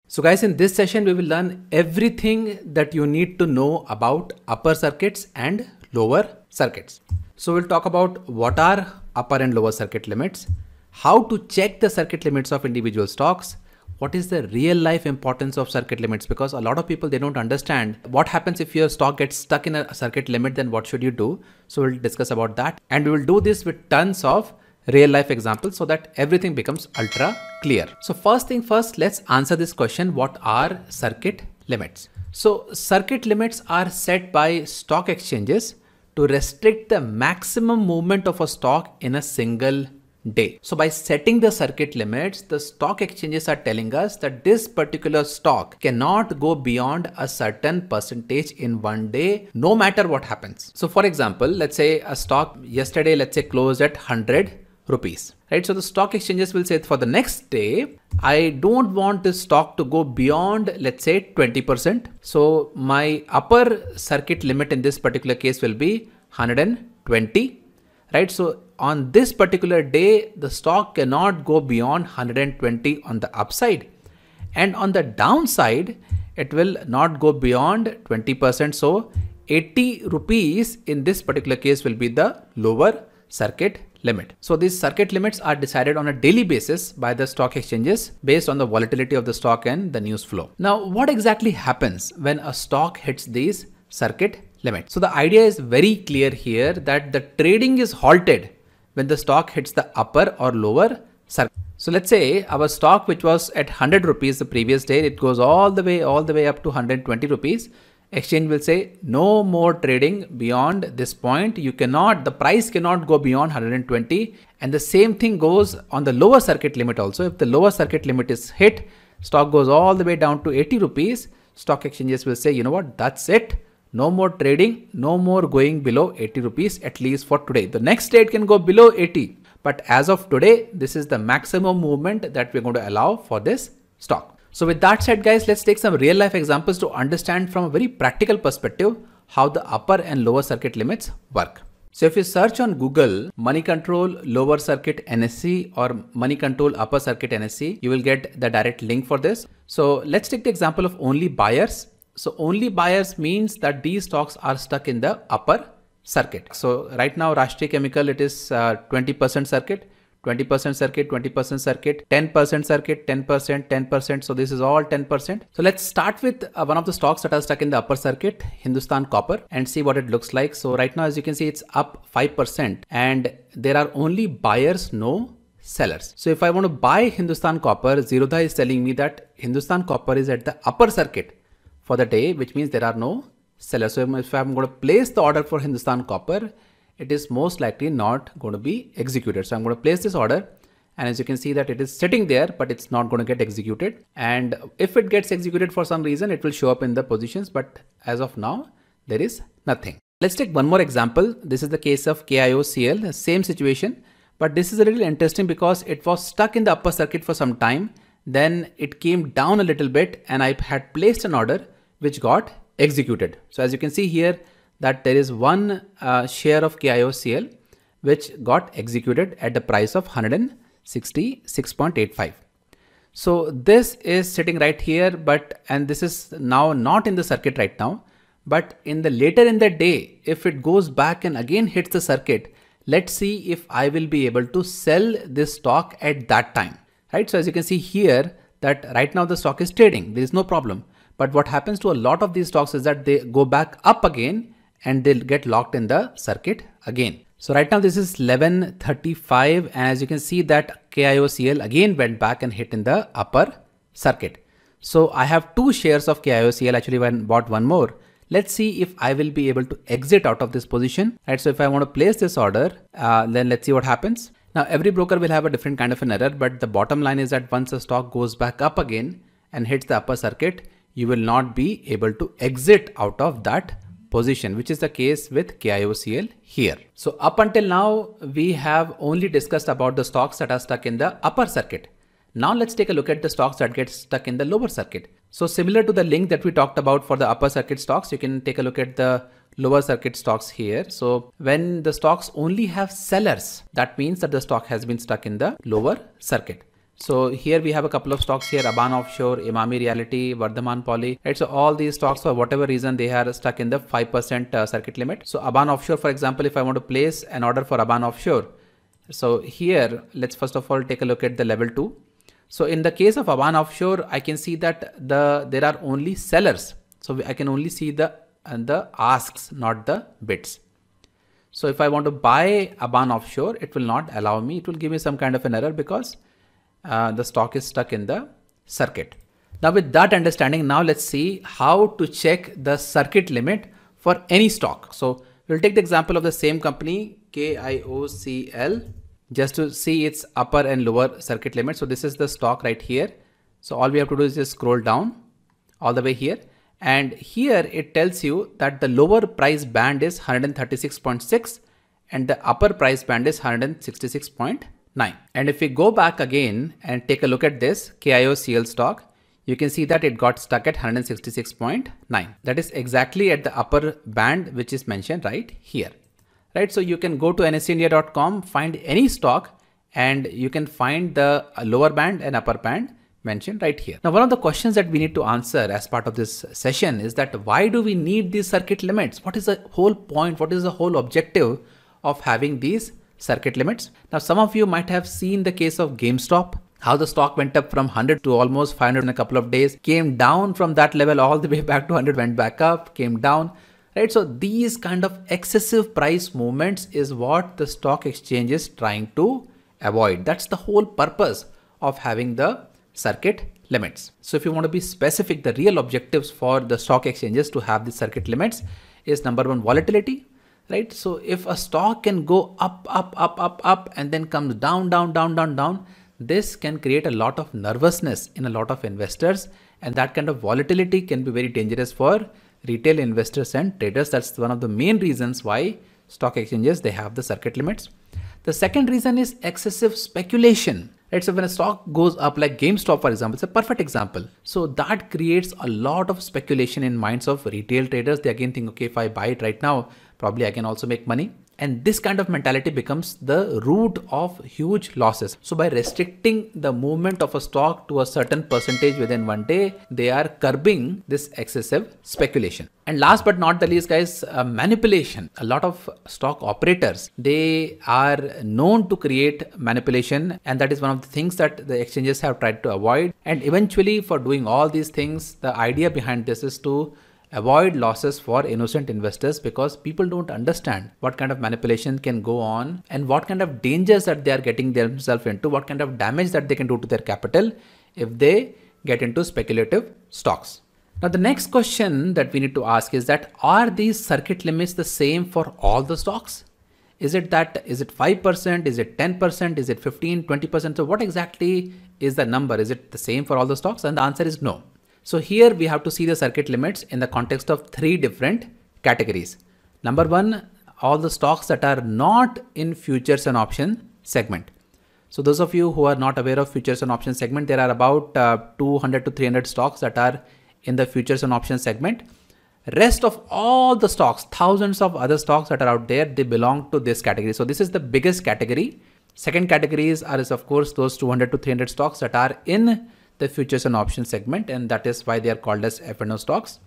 So guys, in this session, we will learn everything that you need to know about upper circuits and lower circuits. So we'll talk about what are upper and lower circuit limits, how to check the circuit limits of individual stocks, what is the real life importance of circuit limits, because a lot of people, they don't understand what happens if your stock gets stuck in a circuit limit, then what should you do? So we'll discuss about that, and we will do this with tons of real life examples so that everything becomes ultra clear. So first thing first, let's answer this question. What are circuit limits? So circuit limits are set by stock exchanges to restrict the maximum movement of a stock in a single day. So by setting the circuit limits, the stock exchanges are telling us that this particular stock cannot go beyond a certain percentage in one day, no matter what happens. So for example, let's say a stock yesterday, let's say closed at 100 rupees, right? So the stock exchanges will say for the next day, I don't want this stock to go beyond, let's say 20%. So my upper circuit limit in this particular case will be 120, right? So on this particular day, the stock cannot go beyond 120 on the upside, and on the downside, it will not go beyond 20%. So 80 rupees in this particular case will be the lower circuit limit. So these circuit limits are decided on a daily basis by the stock exchanges based on the volatility of the stock and the news flow. Now, what exactly happens when a stock hits these circuit limits? So the idea is very clear here that the trading is halted when the stock hits the upper or lower circuit. So let's say our stock, which was at 100 rupees the previous day, it goes all the way up to 120 rupees. Exchange will say no more trading beyond this point. The price cannot go beyond 120. And the same thing goes on the lower circuit limit also. If the lower circuit limit is hit, stock goes all the way down to 80 rupees. Stock exchanges will say, you know what, that's it. No more trading, no more going below 80 rupees, at least for today. The next day it can go below 80. But as of today, this is the maximum movement that we're going to allow for this stock. So with that said, guys, let's take some real life examples to understand from a very practical perspective how the upper and lower circuit limits work. So if you search on Google, money control lower circuit NSE or money control upper circuit NSE, you will get the direct link for this. So let's take the example of only buyers. So only buyers means that these stocks are stuck in the upper circuit. So right now, Rashtriya Chemical, it is 20% circuit. 20% circuit, 20% circuit, 10% circuit, 10%, 10%. So this is all 10%. So let's start with one of the stocks that are stuck in the upper circuit, Hindustan Copper, and see what it looks like. So right now, as you can see, it's up 5% and there are only buyers, no sellers. So if I want to buy Hindustan Copper, Zerodha is telling me that Hindustan Copper is at the upper circuit for the day, which means there are no sellers. So if I'm going to place the order for Hindustan Copper, it is most likely not going to be executed. So I'm going to place this order, and as you can see that it is sitting there, but it's not going to get executed. And if it gets executed for some reason, it will show up in the positions. But as of now, there is nothing. Let's take one more example. This is the case of KIOCL, same situation, but this is a little interesting because it was stuck in the upper circuit for some time. Then it came down a little bit and I had placed an order which got executed. So as you can see here, that there is one share of KIOCL which got executed at the price of 166.85. So this is sitting right here, and this is now not in the circuit right now, but later in the day, if it goes back and again hits the circuit, let's see if I will be able to sell this stock at that time, right? So as you can see here that right now the stock is trading, there is no problem. But what happens to a lot of these stocks is that they go back up again and they'll get locked in the circuit again. So right now this is 11:35, and as you can see that KIOCL again went back and hit in the upper circuit. So I have two shares of KIOCL, actually I bought one more. Let's see if I will be able to exit out of this position, right? So if I want to place this order, then let's see what happens. Now every broker will have a different kind of an error, but the bottom line is that once the stock goes back up again and hits the upper circuit, you will not be able to exit out of that position, which is the case with KIOCL here. So up until now, we have only discussed about the stocks that are stuck in the upper circuit. Now let's take a look at the stocks that get stuck in the lower circuit. So similar to the link that we talked about for the upper circuit stocks, you can take a look at the lower circuit stocks here. So when the stocks only have sellers, that means that the stock has been stuck in the lower circuit. So here we have a couple of stocks here, Aban Offshore, Emami Realty, Vardhaman Poly, right? So all these stocks, for whatever reason, they are stuck in the 5% circuit limit. So Aban Offshore, for example, if I want to place an order for Aban Offshore, so here, let's first of all take a look at the level 2. So in the case of Aban Offshore, I can see that there are only sellers. So I can only see the asks, not the bids. So if I want to buy Aban Offshore, it will not allow me. It will give me some kind of an error because the stock is stuck in the circuit. Now with that understanding, now let's see how to check the circuit limit for any stock. So we'll take the example of the same company, KIOCL, just to see its upper and lower circuit limit. So this is the stock right here. So all we have to do is just scroll down all the way here. And here it tells you that the lower price band is 136.6 and the upper price band is 166.9. And if we go back again and take a look at this KIOCL stock, you can see that it got stuck at 166.9. That is exactly at the upper band, which is mentioned right here. Right. So you can go to nseindia.com, find any stock, and you can find the lower band and upper band mentioned right here. Now, one of the questions that we need to answer as part of this session is that why do we need these circuit limits? What is the whole point? What is the whole objective of having these circuit limits? Now, some of you might have seen the case of GameStop, how the stock went up from 100 to almost 500 in a couple of days, came down from that level all the way back to 100, went back up, came down, right? So these kind of excessive price movements is what the stock exchange is trying to avoid. That's the whole purpose of having the circuit limits. So if you want to be specific, the real objectives for the stock exchanges to have the circuit limits is number one, volatility, right? So if a stock can go up, and then comes down, this can create a lot of nervousness in a lot of investors. And that kind of volatility can be very dangerous for retail investors and traders. That's one of the main reasons why stock exchanges, they have the circuit limits. The second reason is excessive speculation. Right? So when a stock goes up, like GameStop, for example, it's a perfect example. So that creates a lot of speculation in minds of retail traders. They again think, okay, if I buy it right now, probably I can also make money. And this kind of mentality becomes the root of huge losses. So by restricting the movement of a stock to a certain percentage within one day, they are curbing this excessive speculation. And last but not the least, guys, manipulation. A lot of stock operators, they are known to create manipulation. And that is one of the things that the exchanges have tried to avoid. And eventually, for doing all these things, the idea behind this is to avoid losses for innocent investors, because people don't understand what kind of manipulation can go on and what kind of dangers that they are getting themselves into, what kind of damage that they can do to their capital if they get into speculative stocks. Now, the next question that we need to ask is that, are these circuit limits the same for all the stocks? Is it 5%? Is it 10%? Is it 15, 20%? So what exactly is the number? Is it the same for all the stocks? And the answer is no. So here we have to see the circuit limits in the context of three different categories. Number one, all the stocks that are not in futures and option segment. So those of you who are not aware of futures and option segment, there are about 200 to 300 stocks that are in the futures and option segment. Rest of all the stocks, thousands of other stocks that are out there, they belong to this category. So this is the biggest category. Second categories are, of course, those 200 to 300 stocks that are in the futures and options segment, and that is why they are called as F&O stocks.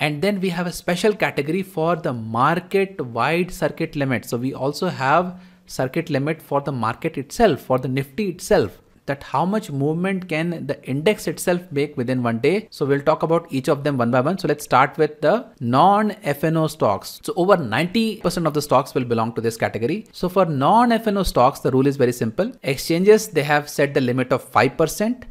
And then we have a special category for the market wide circuit limit. So we also have circuit limit for the market itself, for the Nifty itself, that how much movement can the index itself make within one day. So we'll talk about each of them one by one. So let's start with the non-F&O stocks. So over 90% of the stocks will belong to this category. So for non-F&O stocks, the rule is very simple. Exchanges, they have set the limit of 5%,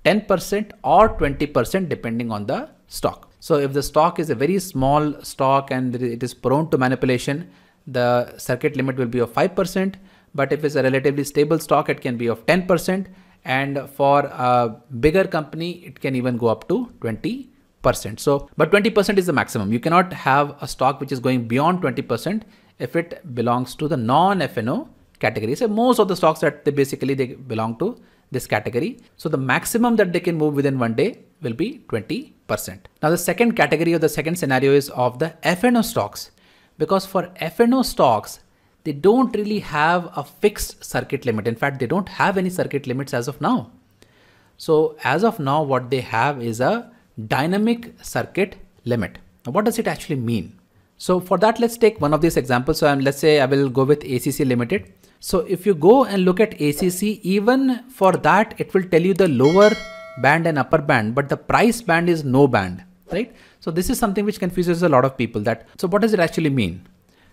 10% or 20% depending on the stock. So if the stock is a very small stock and it is prone to manipulation, the circuit limit will be of 5%. But if it's a relatively stable stock, it can be of 10%. And for a bigger company, it can even go up to 20%. So, but 20% is the maximum. You cannot have a stock which is going beyond 20% if it belongs to the non-F&O category. So most of the stocks that they belong to this category. So the maximum that they can move within one day will be 20%. Now the second category or the second scenario is of the F&O stocks, because for F&O stocks, they don't really have a fixed circuit limit. In fact, they don't have any circuit limits as of now. So as of now, what they have is a dynamic circuit limit. Now, what does it actually mean? So for that, let's take one of these examples. So let's say I will go with ACC Limited. So if you go and look at ACC, even for that, it will tell you the lower band and upper band, but the price band is no band, right? So this is something which confuses a lot of people. So what does it actually mean?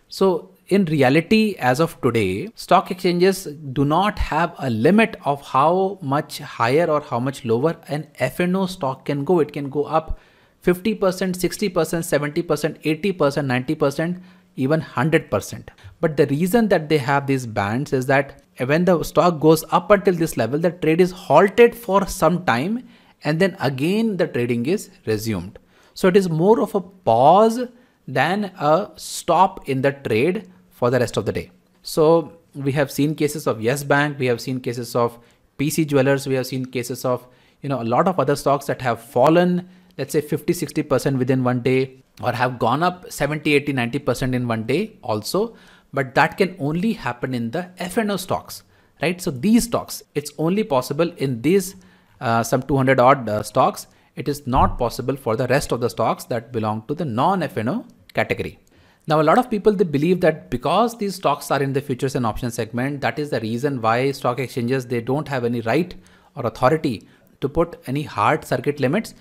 So in reality, as of today, stock exchanges do not have a limit of how much higher or how much lower an F&O stock can go. It can go up 50%, 60%, 70%, 80%, 90%, even 100%. But the reason that they have these bands is that when the stock goes up until this level, the trade is halted for some time and then again the trading is resumed. So it is more of a pause than a stop in the trade for the rest of the day. So we have seen cases of Yes Bank, we have seen cases of PC Jewelers, we have seen cases of a lot of other stocks that have fallen, let's say 50-60% within one day, or have gone up 70-80-90% in one day also. But that can only happen in the F&O stocks, right? So these stocks, it's only possible in these some 200 odd stocks. It is not possible for the rest of the stocks that belong to the non-F&O category. Now, a lot of people, they believe that because these stocks are in the futures and options segment, that is the reason why stock exchanges, they don't have any right or authority to put any hard circuit limits.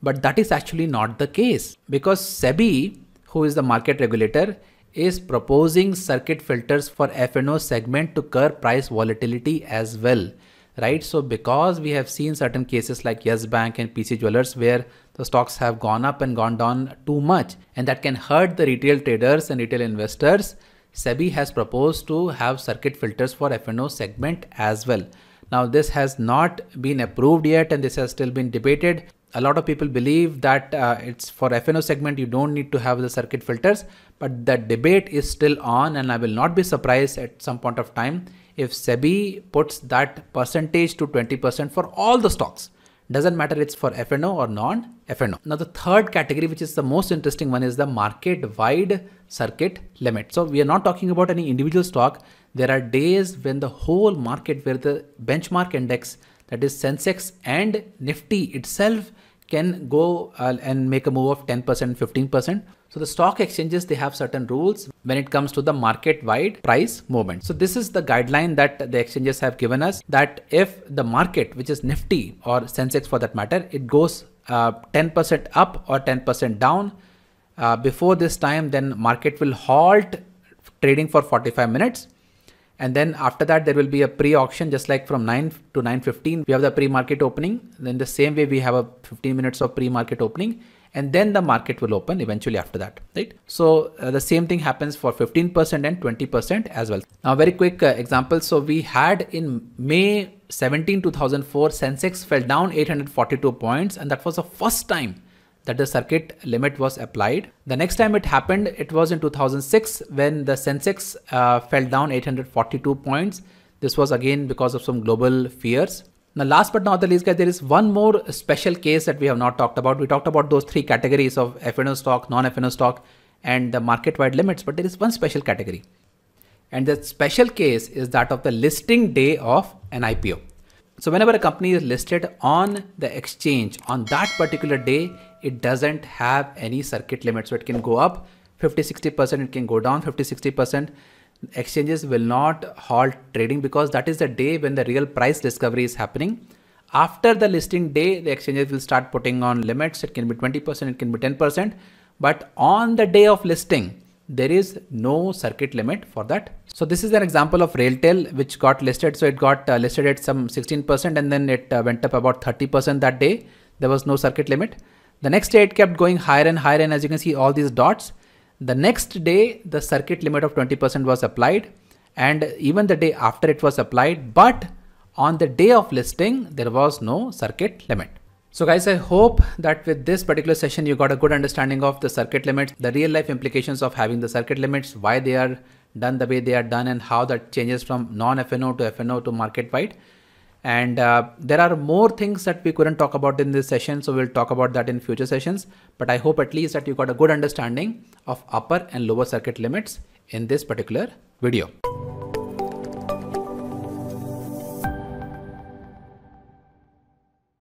But that is actually not the case, because SEBI, who is the market regulator, is proposing circuit filters for F&O segment to curb price volatility as well, right? So because we have seen certain cases like Yes Bank and PC Jewelers where the stocks have gone up and gone down too much, and that can hurt the retail traders and retail investors, SEBI has proposed to have circuit filters for F&O segment as well. Now, this has not been approved yet, and this has still been debated. A lot of people believe that it's for F&O segment, you don't need to have the circuit filters, but the debate is still on, and I will not be surprised at some point of time if SEBI puts that percentage to 20% for all the stocks. Doesn't matter it's for F&O or non-F&O. Now, the third category, which is the most interesting one, is the market-wide circuit limit. So we are not talking about any individual stock. There are days when the whole market, where the benchmark index, that is Sensex and Nifty itself, can go and make a move of 10%, 15%. So the stock exchanges, they have certain rules when it comes to the market-wide price movement. So this is the guideline that the exchanges have given us, that if the market, which is Nifty or Sensex for that matter, it goes 10% up or 10% down before this time, then market will halt trading for 45 minutes. And then after that, there will be a pre-auction, just like from 9 to 9:15, we have the pre-market opening. Then the same way we have a 15 minutes of pre-market opening, and then the market will open eventually after that, right? So the same thing happens for 15% and 20% as well. Now, very quick example. So we had in May 17, 2004, Sensex fell down 842 points, and that was the first time that the circuit limit was applied. The next time it happened, it was in 2006 when the Sensex fell down 842 points. This was again because of some global fears. Now, last but not the least, guys, there is one more special case that we have not talked about. We talked about those three categories of F&O stock, non-F&O stock, and the market-wide limits, but there is one special category. And the special case is that of the listing day of an IPO. So whenever a company is listed on the exchange on that particular day, it doesn't have any circuit limit. So it can go up 50-60%, it can go down 50-60%. Exchanges will not halt trading because that is the day when the real price discovery is happening. After the listing day, the exchanges will start putting on limits. It can be 20%, it can be 10%. But on the day of listing, there is no circuit limit for that. So this is an example of RailTel, which got listed. So it got listed at some 16% and then it went up about 30% that day. There was no circuit limit. The next day it kept going higher and higher, and as you can see all these dots, the next day the circuit limit of 20% was applied, and even the day after it was applied, but on the day of listing there was no circuit limit. So guys, I hope that with this particular session you got a good understanding of the circuit limits, the real life implications of having the circuit limits, why they are done the way they are done, and how that changes from non-F&O to F&O to market wide. And there are more things that we couldn't talk about in this session, so we'll talk about that in future sessions. But I hope at least that you got a good understanding of upper and lower circuit limits in this particular video.